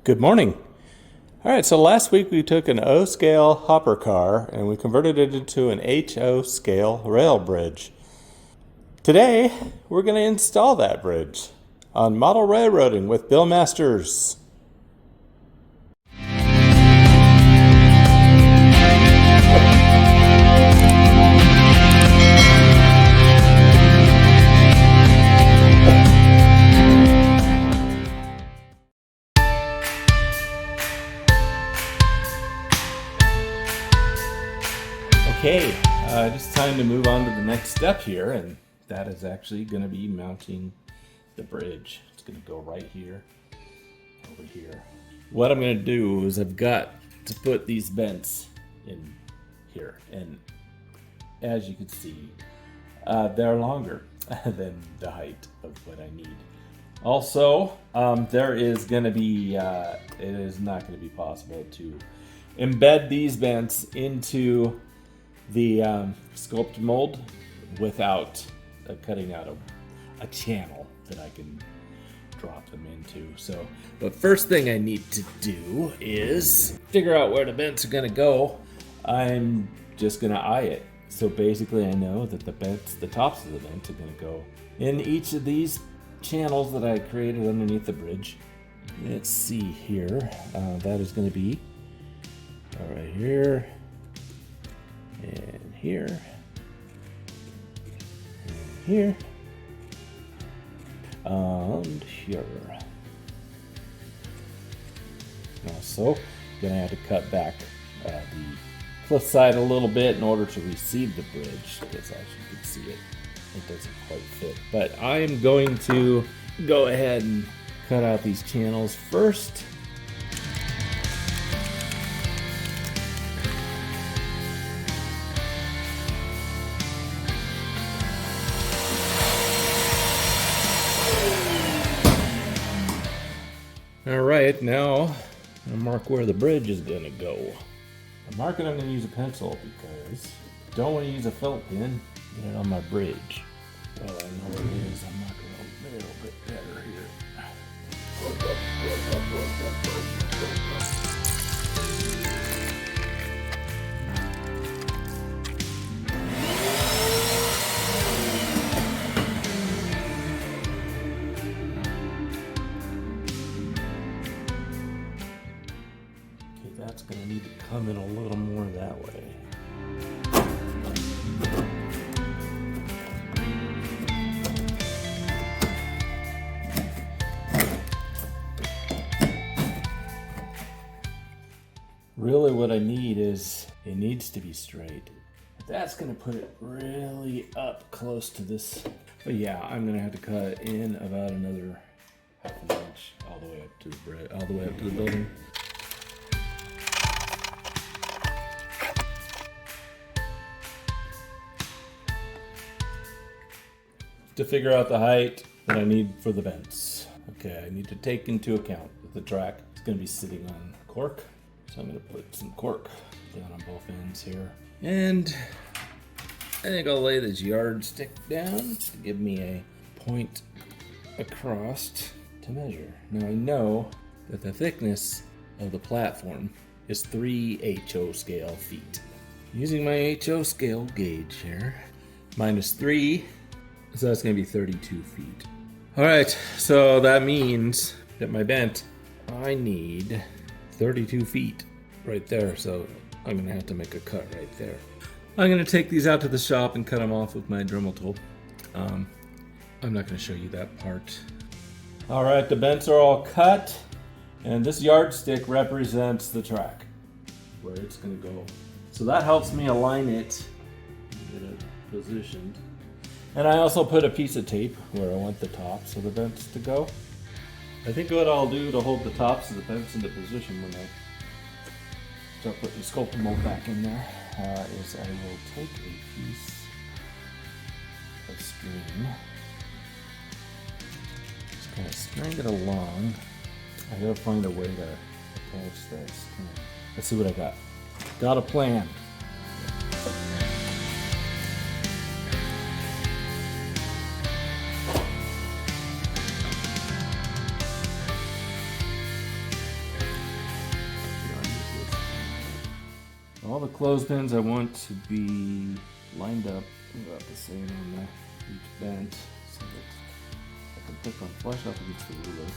Good morning. All right, so last week we took an O scale hopper car and we converted it into an HO scale rail bridge. Today we're going to install that bridge on model railroading with Bill Masters. Okay, it's time to move on to the next step here, and that is actually going to be mounting the bridge. It's going to go right here, over here. What I'm going to do is I've got to put these vents in here, and as you can see, they're longer than the height of what I need. Also, there is going to be, it is not going to be possible to embed these vents into the Sculptamold without cutting out a channel that I can drop them into. So, but first thing I need to do is figure out where the vents are going to go. I'm just going to eye it. So basically I know that the tops of the vents are going to go in each of these channels that I created underneath the bridge. Let's see here. That is going to be right here. And here, and here, and here. Also, gonna have to cut back the cliff side a little bit in order to receive the bridge, because as you can see it doesn't quite fit. But I am going to go ahead and cut out these channels first. Alright, now I'll mark where the bridge is going to go. I'm marking I'm going to use a pencil because I don't want to use a felt pen. Get it on my bridge. Well, I know what it is. I'm marking a little bit better here. That's going to need to come in a little more that way. Really what I need is, it needs to be straight. That's going to put it really up close to this. But yeah, I'm going to have to cut in about another half an inch all the way up to the bridge, all the way up to the building. To figure out the height that I need for the vents. Okay, I need to take into account that the track is going to be sitting on cork. So I'm going to put some cork down on both ends here. And I think I'll lay this yardstick down to give me a point across to measure. Now I know that the thickness of the platform is 3 HO scale feet. Using my HO scale gauge here, minus 3, so that's going to be 32 feet. All right, so that means that my vent, I need 32 feet right there. So I'm going to have to make a cut right there. I'm going to take these out to the shop and cut them off with my Dremel tool. I'm not going to show you that part. All right, the vents are all cut, and this yardstick represents the track, where it's going to go. So that helps me align it, get it positioned. And I also put a piece of tape where I want the tops of the vents to go. I think what I'll do to hold the tops of the vents into position when I start putting the Sculptamold back in there is I will take a piece of string, just kind of string it along. I gotta find a way to attach that string. Let's see what I got. Got a plan. all the clothespins I want to be lined up about the same on each vent so that I can pick one flush up against the ruler.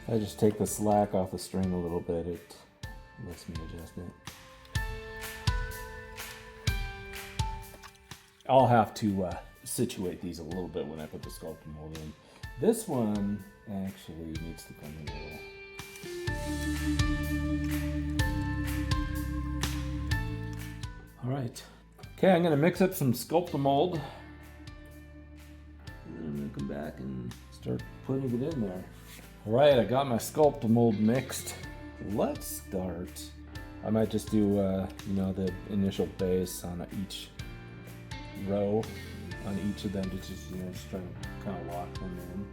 If I just take the slack off the string a little bit, it lets me adjust it. I'll have to situate these a little bit when I put the Sculptamold in. This one actually needs to come in a little. All right. Okay, I'm gonna mix up some Sculptamold. And then I'm gonna come back and start putting it in there. All right, I got my Sculptamold mixed. Let's start. I might just do, the initial base on each row, on each of them to just try to kind of lock them in.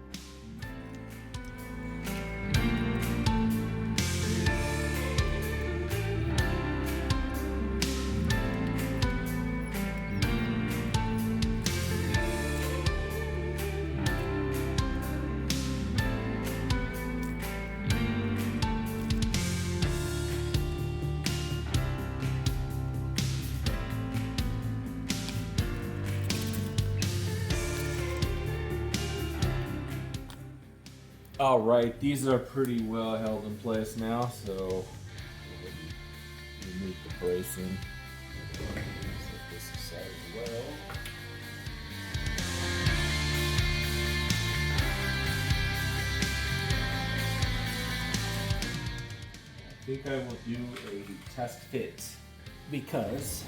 All right, these are pretty well held in place now, so remove the bracing. Set this aside as well. I think I will do a test fit because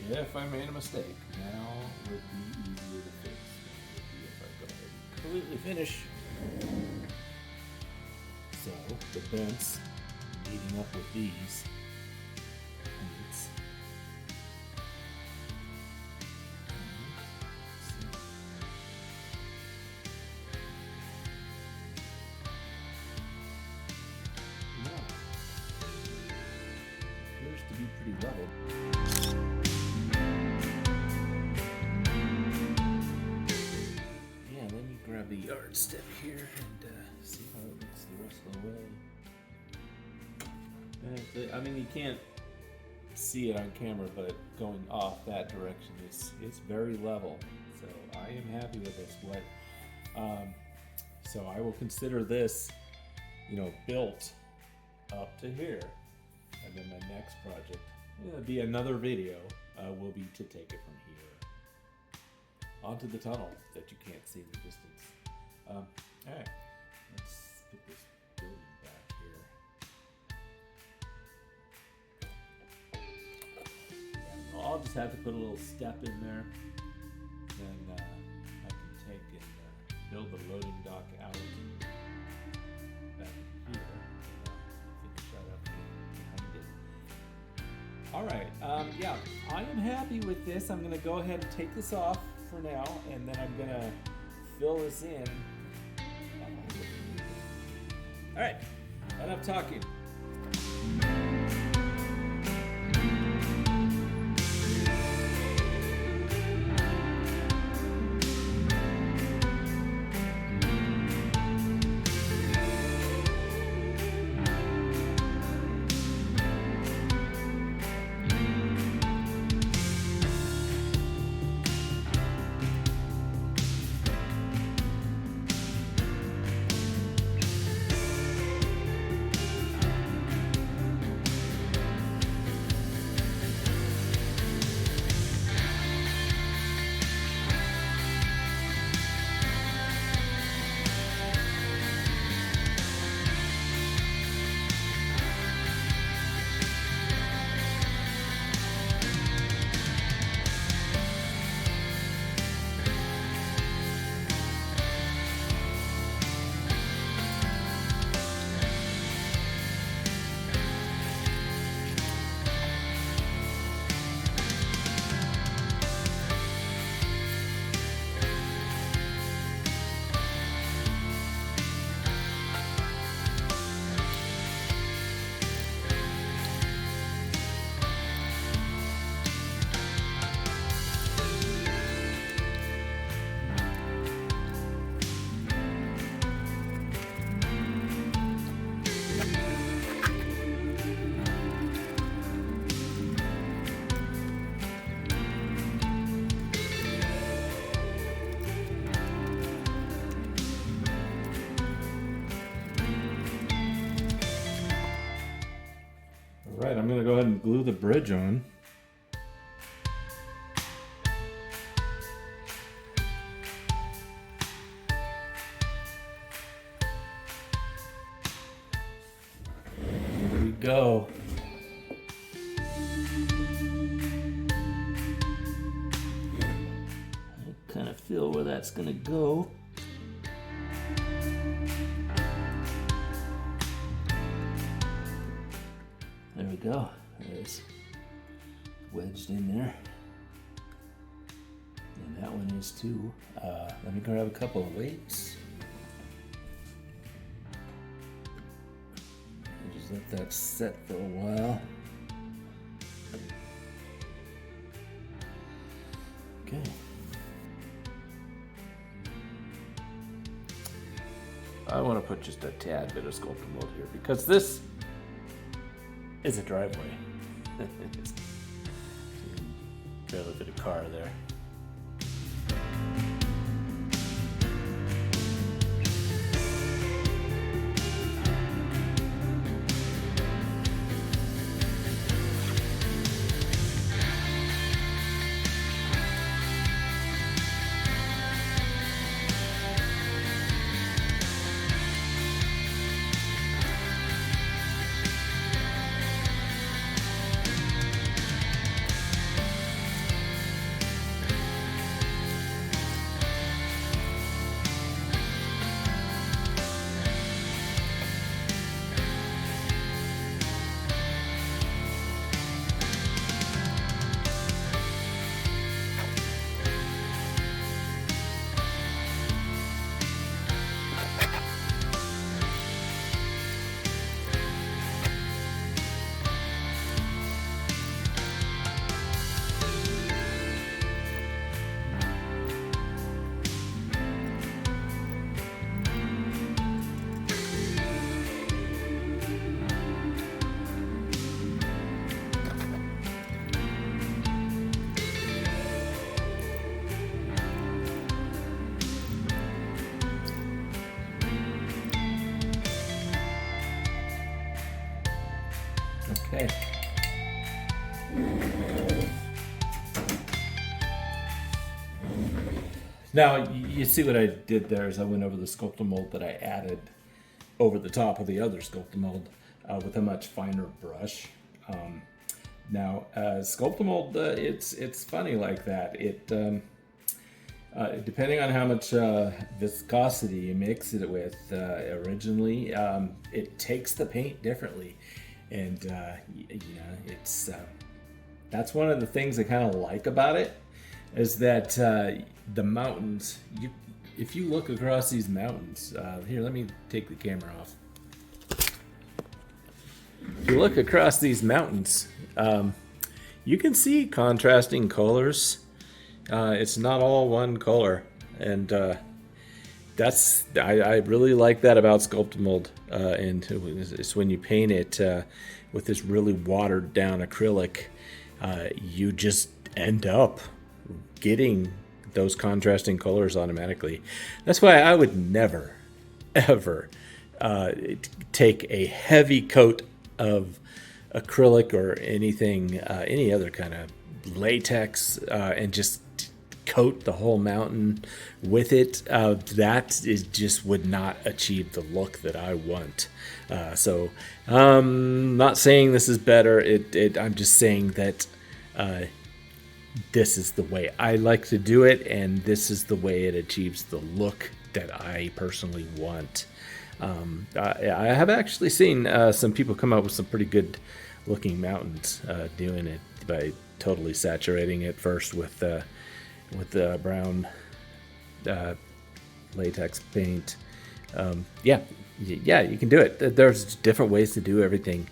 if I made a mistake, now would be easier to fix than it would be if I go ahead and completely finish. So the vents meeting up with these points. Now, appears to be pretty level. Grab the yardstick here and see how it looks the rest of the way. I mean, you can't see it on camera, but going off that direction is very level. So I am happy with this. So I will consider this, built up to here, and then my next project, it'll be another video, will be to take it from here onto the tunnel that you can't see in the distance. All right, let's put this building back here. I'll just have to put a little step in there. Then I can take and build the loading dock out back here. Finish that up behind it. All right, yeah, I am happy with this. I'm gonna go ahead and take this off for now, and then I'm gonna fill this in. All right, enough talking. Alright, I'm going to go ahead and glue the bridge on. Here we go. I kind of feel where that's going to go. There we go. It's wedged in there. And that one is too. Let me grab a couple of weights. Just let that set for a while. Okay. I want to put just a tad bit of Sculptamold here because this is a driveway. Barely fit a car there. Okay. Now, you see what I did there is I went over the Sculptamold that I added over the top of the other Sculptamold with a much finer brush. Now, Sculptamold, it's funny like that. It depending on how much viscosity you mix it with originally, it takes the paint differently. And it's that's one of the things I kind of like about it is that the mountains. If you look across these mountains, here, let me take the camera off. If you look across these mountains, you can see contrasting colors. It's not all one color, and I really like that about Sculptamold, and it's when you paint it with this really watered down acrylic, you just end up getting those contrasting colors automatically. That's why I would never, ever take a heavy coat of acrylic or anything, any other kind of latex, and just coat the whole mountain with it. That is just would not achieve the look that I want. So not saying this is better. I'm just saying that this is the way I like to do it, and this is the way it achieves the look that I personally want. I have actually seen some people come up with some pretty good looking mountains doing it by totally saturating it first with brown latex paint. Yeah, you can do it. There's different ways to do everything.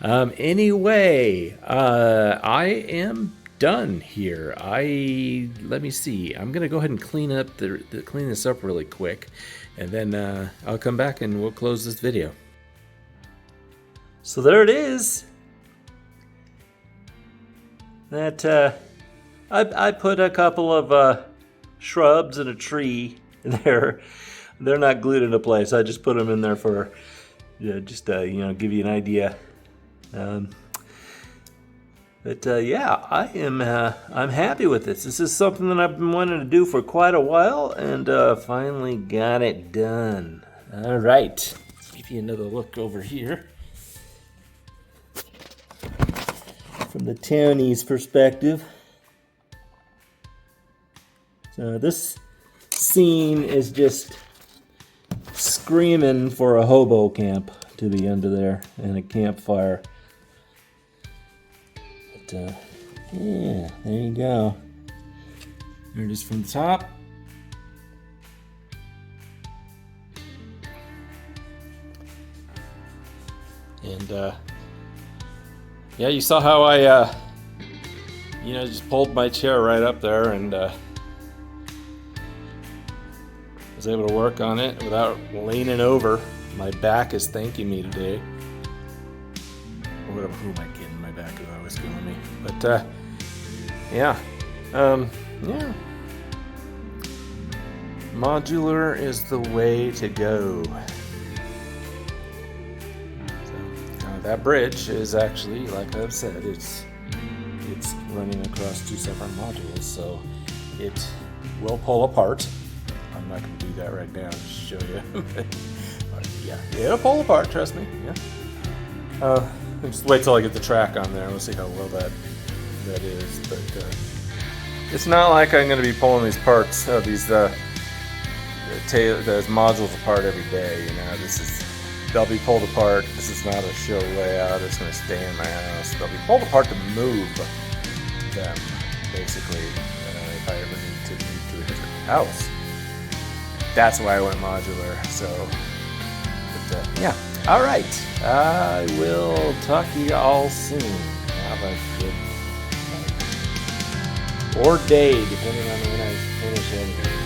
Anyway, I am done here. Let me see. I'm gonna go ahead and clean this up really quick, and then I'll come back and we'll close this video. So there it is. That I put a couple of shrubs and a tree there. They're not glued into place. I just put them in there for just give you an idea. But yeah, I'm happy with this. This is something that I've been wanting to do for quite a while, and finally got it done. All right, let's give you another look over here from the townie's perspective. So this scene is just screaming for a hobo camp to be under there and a campfire. But yeah, there you go. There it is from the top. And yeah, you saw how I just pulled my chair right up there and was able to work on it without leaning over. My back is thanking me today. Or whatever, who am I kidding? My back is always killing me. But yeah. Yeah. Modular is the way to go. So that bridge is actually, like I've said, it's running across 2 separate modules, so it will pull apart. I'm not going to do that right now to show you. But yeah, it'll pull apart, trust me. Yeah. Just wait till I get the track on there. We'll see how well that is. But it's not like I'm going to be pulling these parts of these modules apart every day. They'll be pulled apart. This is not a show layout. It's going to stay in my house. They'll be pulled apart to move them, basically, if I ever need to move to a different house. That's why I went modular. So, but yeah. All right. I will talk to you all soon. Have a good night. Or day, depending on when I finish editing.